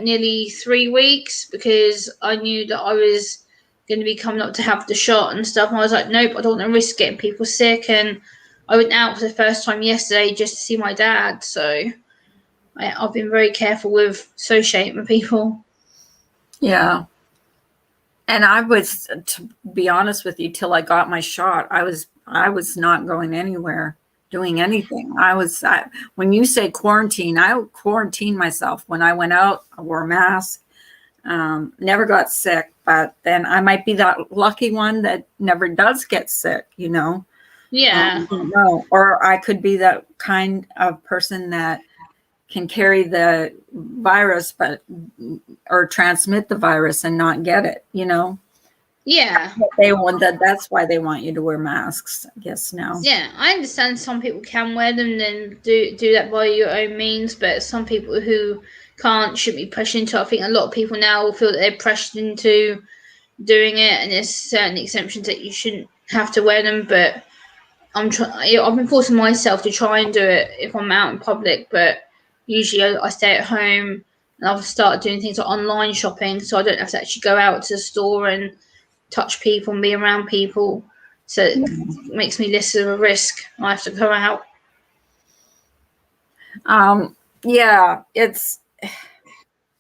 nearly 3 weeks, because I knew that I was going to be coming up to have the shot and stuff. And I was like, nope, I don't want to risk getting people sick. And I went out for the first time yesterday just to see my dad. So I've been very careful with associating with people. Yeah. And I was, to be honest with you, till I got my shot, I was not going anywhere, doing anything. When you say quarantine, I quarantined myself. When I went out, I wore a mask, never got sick, but then I might be that lucky one that never does get sick, Yeah. No, or I could be that kind of person that can carry the virus, or transmit the virus and not get it, Yeah. That's why they want you to wear masks, I guess now. Yeah, I understand some people can wear them and do that by your own means, but some people who shouldn't be pushed into. I think a lot of people now feel that they're pressured into doing it, and there's certain exemptions that you shouldn't have to wear them. But I've been forcing myself to try and do it if I'm out in public, but usually I stay at home, and I've started doing things like online shopping, so I don't have to actually go out to the store and touch people and be around people. So it makes me less of a risk. I have to go out. Yeah, it's,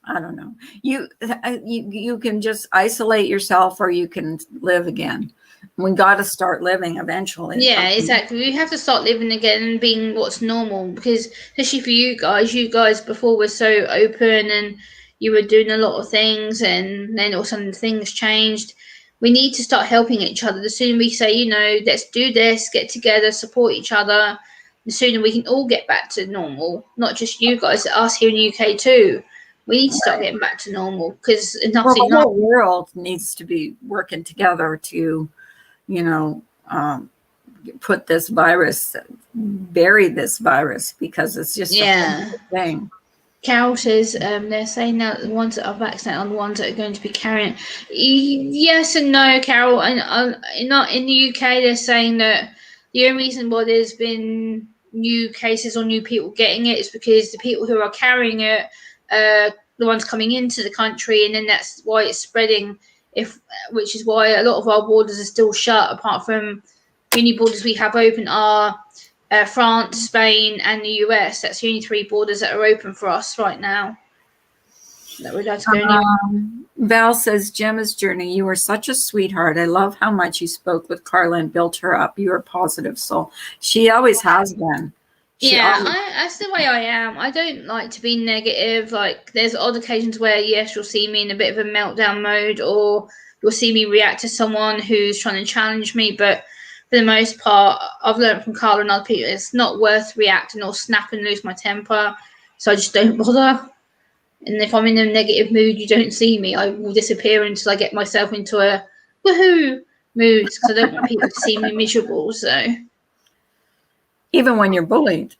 I don't know. You can just isolate yourself, or you can live again. We got to start living eventually. Yeah, exactly. We have to start living again and being what's normal, because especially for you guys before were so open and you were doing a lot of things, and then all of a sudden things changed. We need to start helping each other. The sooner we say, let's do this, get together, support each other, the sooner we can all get back to normal. Not just you guys, us here in the UK too. We need to start getting back to normal, because enough's the enough. whole world needs to be working together to, put this virus, bury this virus, because it's just a thing. Carol says they're saying that the ones that are vaccinated are the ones that are going to be carrying. Yes and no, Carol. And not in the UK, they're saying that the only reason why there's been new cases or new people getting it is because the people who are carrying it are the ones coming into the country, and then that's why it's spreading. Which is why a lot of our borders are still shut. Apart from the only borders we have open are France, Spain, and the US. That's the only 3 borders that are open for us right now. That we'd have to go anywhere. Val says, Gemma's journey, you were such a sweetheart. I love how much you spoke with Carla and built her up. You're a positive soul. She always has been. That's the way I am. I don't like to be negative. Like, there's odd occasions where, yes, you'll see me in a bit of a meltdown mode, or you'll see me react to someone who's trying to challenge me. But for the most part, I've learned from Carla and other people, it's not worth reacting or snapping and lose my temper. So I just don't bother. And if I'm in a negative mood, you don't see me. I will disappear until I get myself into a woohoo mood, because I don't want people to see me miserable. So even when you're bullied.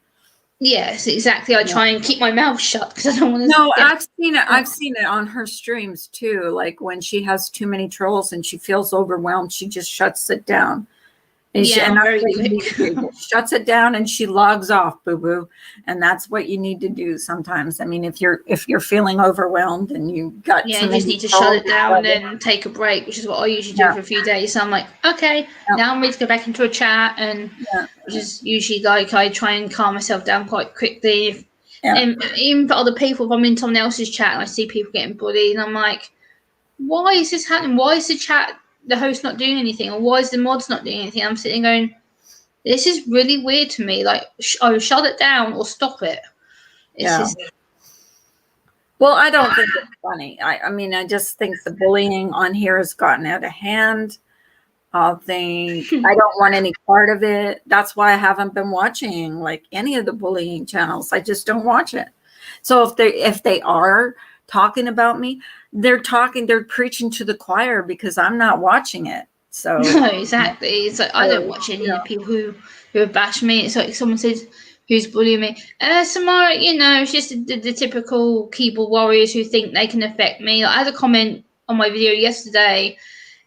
Yes, exactly. I try and keep my mouth shut because I don't want to. No, I've seen it on her streams too. Like when she has too many trolls and she feels overwhelmed, she just shuts it down. And very quick. Shuts it down and she logs off, boo boo. And that's what you need to do sometimes. I mean, if you're feeling overwhelmed and you got you just need to shut it down and then take a break, which is what I usually do for a few days. So I'm like, okay, now I'm ready to go back into a chat, and which is usually like I try and calm myself down quite quickly. And even for other people, if I'm in someone else's chat and I see people getting bullied, and I'm like, why is this happening? Why is the host not doing anything, or why is the mods not doing anything? I'm sitting going, this is really weird to me. Like, shut it down or stop it. Well, I don't think it's funny. I mean, I just think the bullying on here has gotten out of hand. I don't want any part of it. That's why I haven't been watching like any of the bullying channels. I just don't watch it. So if they are talking about me, they're preaching to the choir, because I'm not watching it. So no, exactly. It's like I don't watch any of the people who have bashed me. It's like someone says, who's bullying me? Samara, it's just the typical keyboard warriors who think they can affect me. I had a comment on my video yesterday,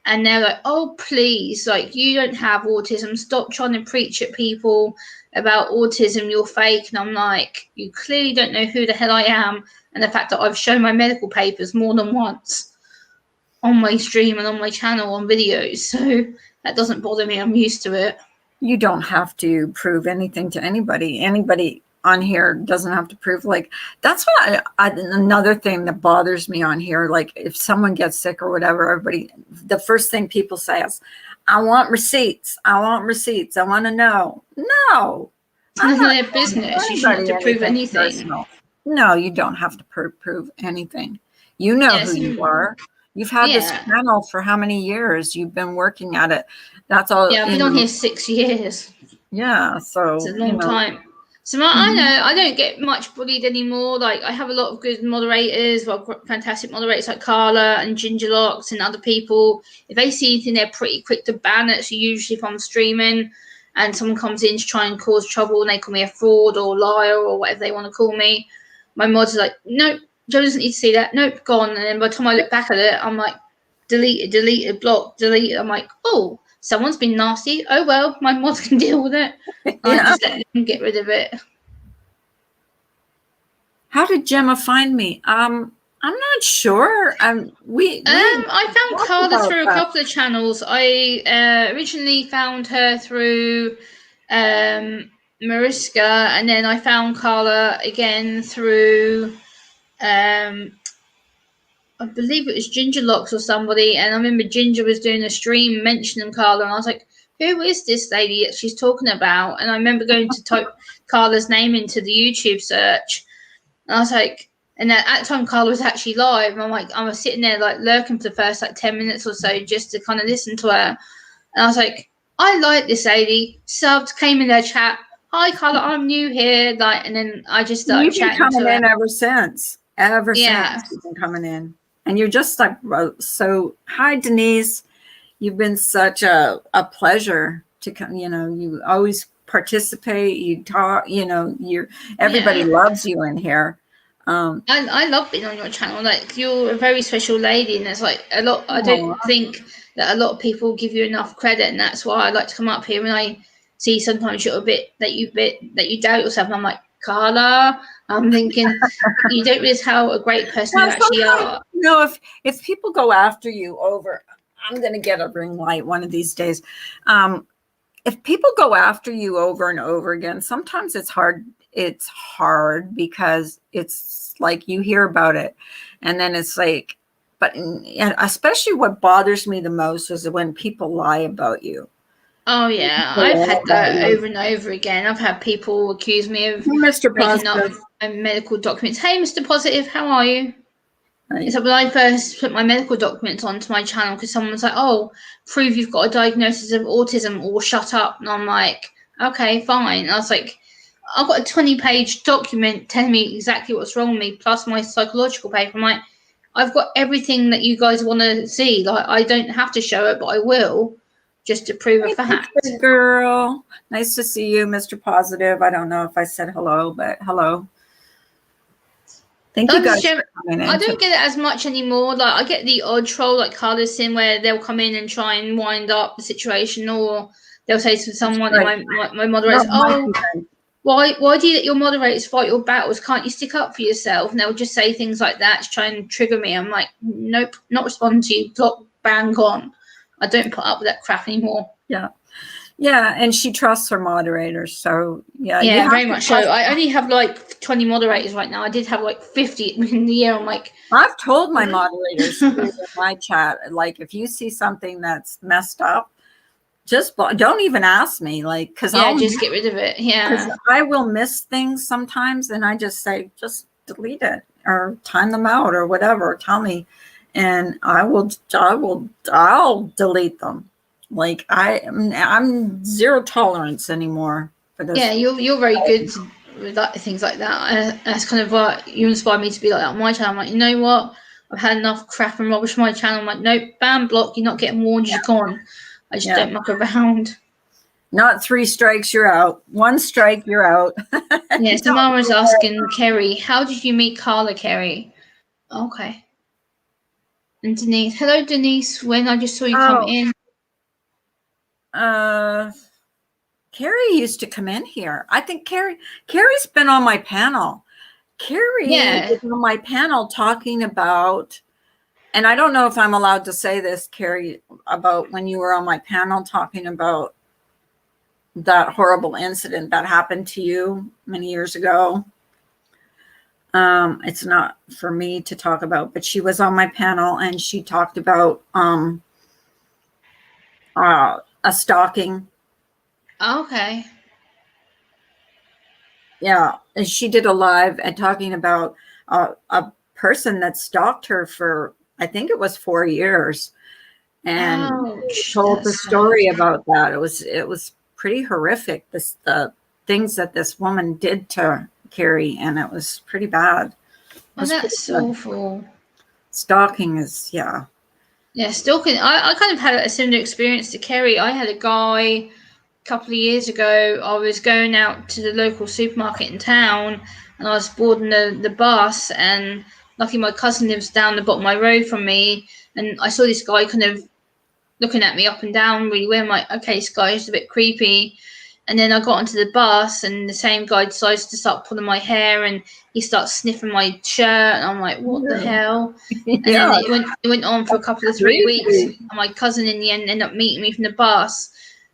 and they're like, oh, please, like, you don't have autism. Stop trying to preach at people about autism. You're fake. And I'm like, you clearly don't know who the hell I am. And the fact that I've shown my medical papers more than once on my stream and on my channel on videos. So that doesn't bother me. I'm used to it. You don't have to prove anything to anybody. Anybody on here doesn't have to prove. Like, that's what another thing that bothers me on here. Like, if someone gets sick or whatever, the first thing people say is, I want receipts. I want receipts. I want to know. No. It's none of their business. You shouldn't have to prove anything. Personal. No, you don't have to prove anything. You know who you are. You've had this channel for how many years? You've been working at it. That's all. Yeah, I've been on here 6 years. Yeah, so it's a long time. So I know I don't get much bullied anymore. Like, I have a lot of good moderators, fantastic moderators like Carla and Gingerlocks and other people. If they see anything, they're pretty quick to ban it. So usually if I'm streaming and someone comes in to try and cause trouble and they call me a fraud or liar or whatever they want to call me, my mods are like, nope, Joe doesn't need to see that. Nope, gone. And then by the time I look back at it, I'm like, deleted, blocked, deleted. I'm like, oh, someone's been nasty. Oh well, my mod can deal with it. I Yeah. just let them get rid of it. How did Gemma find me? I'm not sure. I found talked Carla about through a that. couple of channels. I originally found her through Mariska, and then I found Carla again through I believe it was Ginger Locks or somebody, and I remember Ginger was doing a stream mentioning Carla, and I was like, who is this lady that she's talking about? And I remember going to type Carla's name into the YouTube search, and I was like, and at that time Carla was actually live, and I'm like, I was sitting there like lurking for the first like 10 minutes or so just to kind of listen to her, and I was like, I like this lady, subbed, came in their chat, hi Carla, I'm new here, like, and then I just started You've been chatting coming to her. in ever since. Ever Yeah. since you've been coming in. And you're just like, so hi, Denise. You've been such a pleasure to come. You know, you always participate. You talk, you know, everybody Yeah. loves you in here. I love being on your channel. Like, you're a very special lady, and there's like a lot. I don't Aw. think that a lot of people give you enough credit, and that's why I like to come up here when I see sometimes you're a bit that you doubt yourself. And I'm like, Carla, I'm thinking you don't realize how a great person you Now, actually sometimes, are. you know, if people go after you over, I'm going to get a ring light one of these days. If people go after you over and over again, sometimes it's hard. It's hard because it's like you hear about it, and then it's like, but and especially what bothers me the most is when people lie about you. Oh yeah, People I've lie had about that you. over and over again. I've had people accuse me of Mr. making up Positive. medical documents. Hey, Mr. Positive, how are you? Right. So when I first put my medical documents onto my channel, because someone was like, "Oh, prove you've got a diagnosis of autism, or shut up," and I'm like, "Okay, fine." And I was like, "I've got a 20-page document telling me exactly what's wrong with me, plus my psychological paper." I'm like, "I've got everything that you guys want to see. Like, I don't have to show it, but I will, just to prove a Hey, fact." picture girl. Nice to see you, Mr. Positive. I don't know if I said hello, but hello. Thank you guys for coming in. I don't get it as much anymore. Like, I get the odd troll like Carlos Sin where they'll come in and try and wind up the situation, or they'll say to someone in my moderators, "Oh, why do you let your moderators fight your battles? Can't you stick up for yourself?" And they'll just say things like that to try and trigger me. I'm like, nope, not responding to you. Block, ban, gone. I don't put up with that crap anymore. Yeah, and she trusts her moderators. So yeah, you Yeah, have very to much so. trust. I only have like 20 moderators right now. I did have like 50 in the year. I'm like, I've told my moderators too in my chat, like if you see something that's messed up, just don't even ask me, like because yeah, just get rid of it. Yeah. I will miss things sometimes, and I just say just delete it or time them out or whatever. Tell me, and I'll delete them. Like I'm zero tolerance anymore for this. Yeah, you're very good with that, things like that. And that's kind of what you inspire me to be like that on my channel. I'm like, you know what? I've had enough crap and rubbish on my channel. I'm like, nope, ban, block. You're not getting warned. You're gone. I just don't muck around. Not 3 strikes, you're out. 1 strike, you're out. Yeah, so Mama was asking Kerry, how did you meet Carla, Kerry? Okay. And Denise, hello, Denise. When I just saw you come in. Carrie used to come in here. I think Carrie's been on my panel. Carrie is on my panel talking about, and I don't know if I'm allowed to say this, Carrie, about when you were on my panel talking about that horrible incident that happened to you many years ago. It's not for me to talk about, but she was on my panel and she talked about a stalking. Okay. Yeah, and she did a live and talking about a person that stalked her for, I think it was 4 years, and told the story about that. It was pretty horrific. The things that this woman did to Carrie, and it was pretty bad. Oh, that's awful. Stalking is, yeah. Yeah, stalking. I kind of had a similar experience to Kerry. I had a guy a couple of years ago. I was going out to the local supermarket in town, and I was boarding the bus, and lucky my cousin lives down the bottom of my road from me, and I saw this guy kind of looking at me up and down really weird. I'm like, okay, this guy's a bit creepy. And then I got onto the bus, and the same guy decides to start pulling my hair, and he starts sniffing my shirt, and I'm like, what the hell? And then Yeah. it went on for a couple of 3 weeks, and my cousin in the end ended up meeting me from the bus.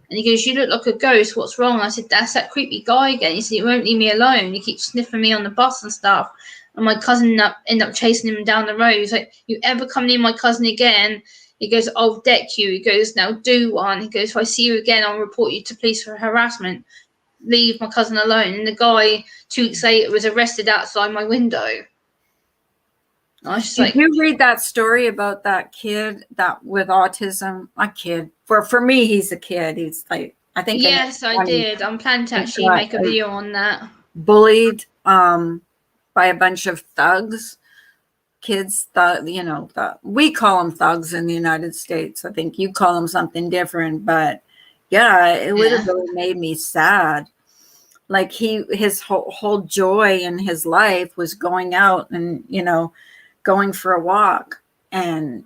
And he goes, you look like a ghost, what's wrong? I said, that's that creepy guy again. He said, he won't leave me alone. He keeps sniffing me on the bus and stuff. And my cousin ended up chasing him down the road. He's like, you ever come near my cousin again? He goes, I'll deck you. He goes, now do one. He goes, if I see you again, I'll report you to police for harassment. Leave my cousin alone. And the guy, 2 weeks later, was arrested outside my window. I was just Did like, you read that story about that kid that with autism? A kid. For me, he's a kid. He's like, I think. yes, I did. I'm planning to actually make a video on that. Bullied by a bunch of thugs. Kids, we call them thugs in the United States. I think you call them something different, but yeah, it would have really made me sad. Like his whole joy in his life was going out and, going for a walk, and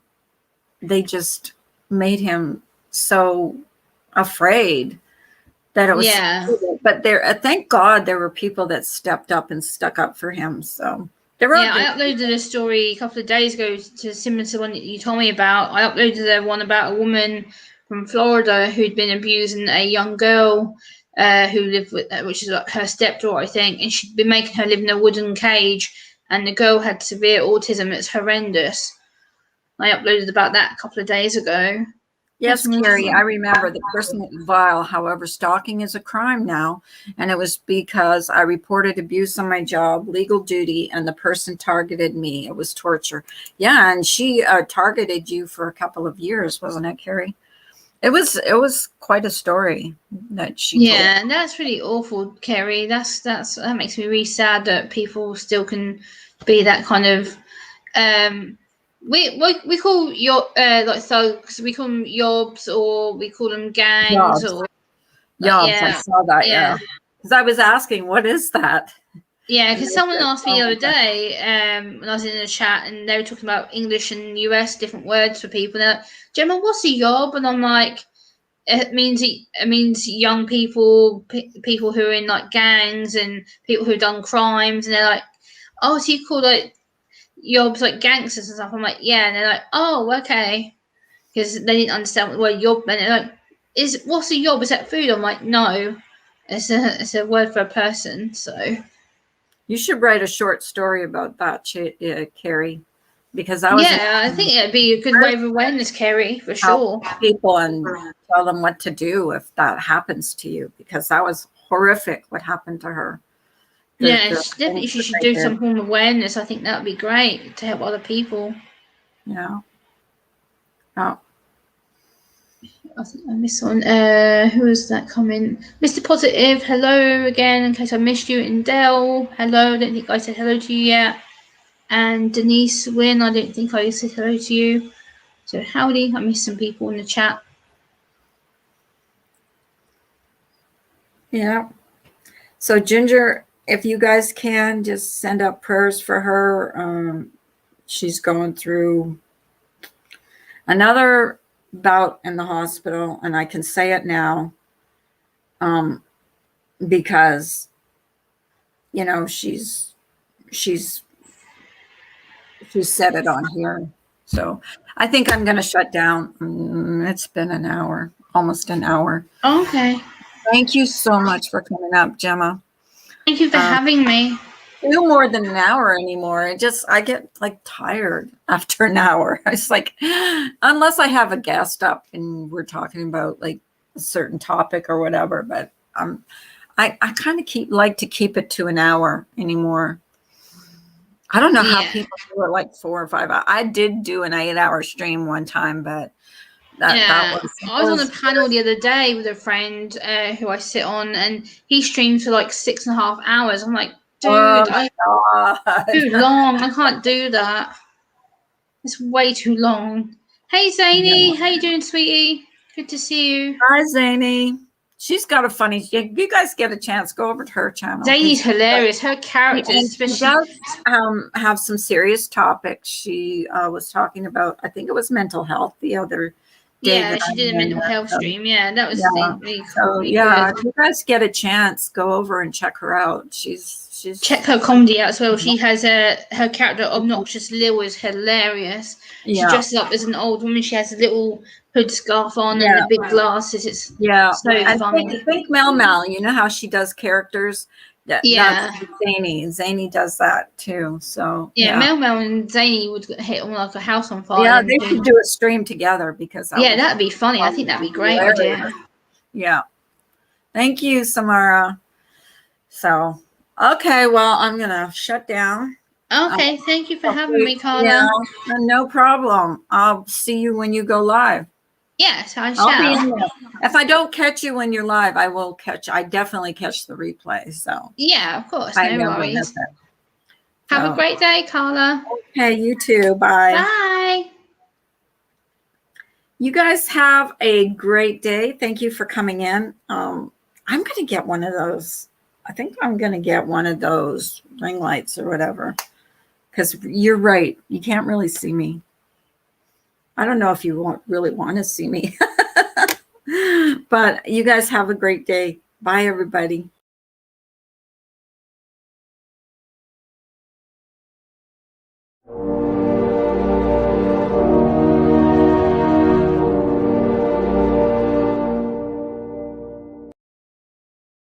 they just made him so afraid that it was. Yeah. But thank God there were people that stepped up and stuck up for him. So. I uploaded a story a couple of days ago similar to the one that you told me about. I uploaded one about a woman from Florida who'd been abusing a young girl who lived with, which is like her stepdaughter, I think, and she'd been making her live in a wooden cage, and the girl had severe autism. It's horrendous. I uploaded about that a couple of days ago. Yes, Carrie, I remember the person was vile. However, stalking is a crime now. And it was because I reported abuse on my job, legal duty, and the person targeted me. It was torture. Yeah, and she targeted you for a couple of years, wasn't it, Carrie? It was quite a story that she told. And that's really awful, Carrie. That makes me really sad that people still can be that kind of we call like thugs, we call them yobs, or we call them gangs, Yobs. or Yobs, I saw that, yeah. Because I was asking, what is that? Yeah, because someone asked me the other day when I was in a chat, and they were talking about English and US different words for people. And they're like, Gemma, what's a yob? And I'm like, it means young people, people who are in like gangs and people who've done crimes. And they're like, oh, so you call like yobs like gangsters and stuff? I'm like, yeah. And they're like, oh, okay, because they didn't understand what the word yob meant. They're like, what's a yob? Is that food? I'm like, no, it's a word for a person. So. You should write a short story about that, Carrie, because I was. Yeah, I think it'd be a good way of awareness, Carrie, for sure. People and tell them what to do if that happens to you, because that was horrific what happened to her. Definitely she should do some form of awareness. I think that would be great to help other people. Yeah. Oh. I think I missed one. Who was that coming? Mr. Positive, hello again, in case I missed you. And Dell, hello. I don't think I said hello to you yet. And Denise Wynn, I don't think I said hello to you. So howdy, I missed some people in the chat. Yeah. So Ginger, if you guys can, just send up prayers for her. She's going through another bout in the hospital, and I can say it now because she's said it on here. So I think I'm going to shut down. It's been an hour, almost an hour. Okay. Thank you so much for coming up, Gemma. Thank you for having me. No more than an hour anymore. I get like tired after an hour. It's like, unless I have a guest up and we're talking about like a certain topic or whatever, but I kind of like to keep it to an hour anymore. I don't know how people do it like 4 or 5 hours. I did do an 8-hour stream one time, but I was on a panel the other day with a friend who I sit on, and he streamed for like 6.5 hours. I'm like, dude, too long. I can't do that. It's way too long. Hey, Zany. How you doing, sweetie? Good to see you. Hi, Zany. She's got a funny. You guys get a chance, go over to her channel. Zane's hilarious. Her characters, And she especially. does have some serious topics. She was talking about, I think it was mental health the other day. Yeah, that she I did a went mental there. health So, stream. Yeah, that was yeah. really, So really yeah, good. if you guys get a chance, go over and check her out. She's Check her comedy out as well. She has her character Obnoxious Lil is hilarious. She yeah, dresses up as an old woman. She has a little hood scarf on Yeah. and the big glasses. It's yeah. so And funny. think Mel Mel. You know how she does characters. Yeah. That's Zany. Zany does that too. So Yeah, yeah, Mel Mel and Zany would hit on like a house on fire. yeah. and They do- should do a stream together because yeah, that'd be funny. I think that'd be a great idea. Yeah. Thank you, Samara. So, okay, well, I'm going to shut down. Okay, thank you for having me, Carla. Yeah, no problem. I'll see you when you go live. Yes, I I'll be shall. in there. If I don't catch you when you're live, I definitely catch the replay. So Yeah, of course. I No never miss worries. it. Have So, a great day, Carla. Okay, you too. Bye. Bye. You guys have a great day. Thank you for coming in. I'm going to get one of those. I think I'm going to get one of those ring lights or whatever. Because you're right. You can't really see me. I don't know if you really want to see me. But you guys have a great day. Bye, everybody.